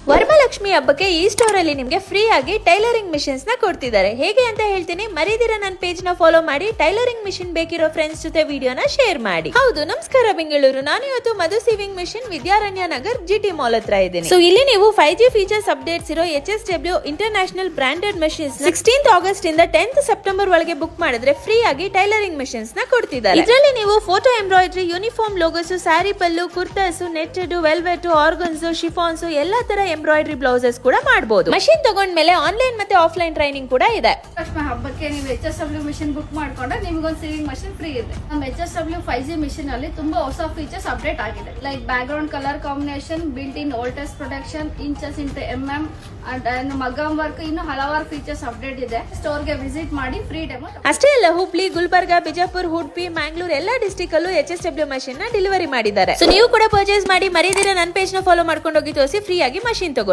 ವರಮಹಾಲಕ್ಷ್ಮಿ ಹಬ್ಬಕ್ಕೆ ಈ ಸ್ಟೋರ್ ಅಲ್ಲಿ ನಿಮಗೆ ಫ್ರೀ ಆಗಿ ಟೈಲರಿಂಗ್ ಮಿಷನ್ಸ್ ನ ಕೊಡ್ತಿದ್ದಾರೆ. ಹೇಗೆ ಅಂತ ಹೇಳ್ತೀನಿ, ಮರಿದಿರ ನನ್ನ ಪೇಜ್ ನ ಫಾಲೋ ಮಾಡಿ. ಟೈಲರಿಂಗ್ ಮಿಷನ್ ಬೇಕಿರೋ ಫ್ರೆಂಡ್ಸ್ ಜೊತೆ ವಿಡಿಯೋನ ಶೇರ್ ಮಾಡಿ. ಹೌದು, ನಮಸ್ಕಾರ ಬೆಂಗಳೂರು. ನಾನು ಇವತ್ತು Madhu sewing machine Vidyaranya Nagar GT mall ಹತ್ರ ಇದ್ದೀನಿ. ಸೊ ಇಲ್ಲಿ ನೀವು 5G ಫೀಚರ್ಸ್ ಅಪ್ಡೇಟ್ಸ್ ಇರೋ HSW international branded machines 16th August ಇಂದ 10th ಸೆಪ್ಟೆಂಬರ್ ಒಳಗೆ ಬುಕ್ ಮಾಡಿದ್ರೆ ಫ್ರೀ ಆಗಿ ಟೈಲರಿಂಗ್ ಮಿಷನ್ಸ್ ನ ಕೊಡ್ತಿದ್ದಾರೆ. ಇದರಲ್ಲಿ ನೀವು photo embroidery, uniform logos, sari pallu, kurtas, netted, velvet, organzas, chiffons ಎಲ್ಲಾ ತರ ಎಂಬ್ರಾಯ್ಡರಿ ಬ್ಲೌಸಸ್ ಕೂಡ ಮಾಡಬಹುದು. ಮಷಿನ್ ತಗೊಂಡ್ಮೇಲೆ ಆನ್ಲೈನ್ ಮತ್ತೆ ಆಫ್ಲೈನ್ ಟ್ರೈನಿಂಗ್ ಕೂಡ ಇದೆ. ಹಬ್ಬಕ್ಕೆ ನೀವು HSW ಮಿಷನ್ ಬುಕ್ ಮಾಡ್ಕೊಂಡ್ರೆ ನಿಮ್ಗೊಂದು ಸೇವಿಂಗ್ ಮಷಿನ್ ಫ್ರೀ ಇದೆ. ನಮ್ಮ HSW 5G ಮಿಷನ್ ಅಲ್ಲಿ ತುಂಬಾ ಹೊಸ ಫೀಚರ್ಸ್ ಅಪ್ಡೇಟ್ ಆಗಿದೆ. Like back ground colour combination, built in voltage protection, inches into MM and Magam work, ಇನ್ನು ಹಲವಾರು ಫೀಚರ್ಸ್ ಅಪ್ಡೇಟ್ ಇದೆ. ಸ್ಟೋರ್ ಗೆ ವಿಸಿಟ್ ಮಾಡಿ ಫ್ರೀ ಡೆಮೋ. ಅಷ್ಟೇ ಅಲ್ಲ, ಹುಬ್ಳಿ, ಗುಲ್ಬರ್ಗಾ, ಬಿಜಾಪುರ್, ಉಡುಪಿ, ಮ್ಯಾಂಗ್ಳೂರ್ ಎಲ್ಲಾ ಡಿಸ್ಟ್ರಿಕ್ಟ್ ಅಲ್ಲೂ HSW ಮಷಿನ್ ನ ಡೆಲಿವರಿ ಮಾಡಿದ್ದಾರೆ. ಸೊ ನೀವು ಕೂಡ ಪರ್ಚೇಸ್ ಮಾಡಿ. ಮರಿದಿರ ನನ್ನ ಪೇಜ್ ನ ಫಾಲೋ ಮಾಡ್ಕೊಂಡು ಹೋಗಿ ತೋರಿಸಿ, ಫ್ರೀ ಆಗಿ ಮಷಿನ್ ತಗೊಳ್ಳಿ.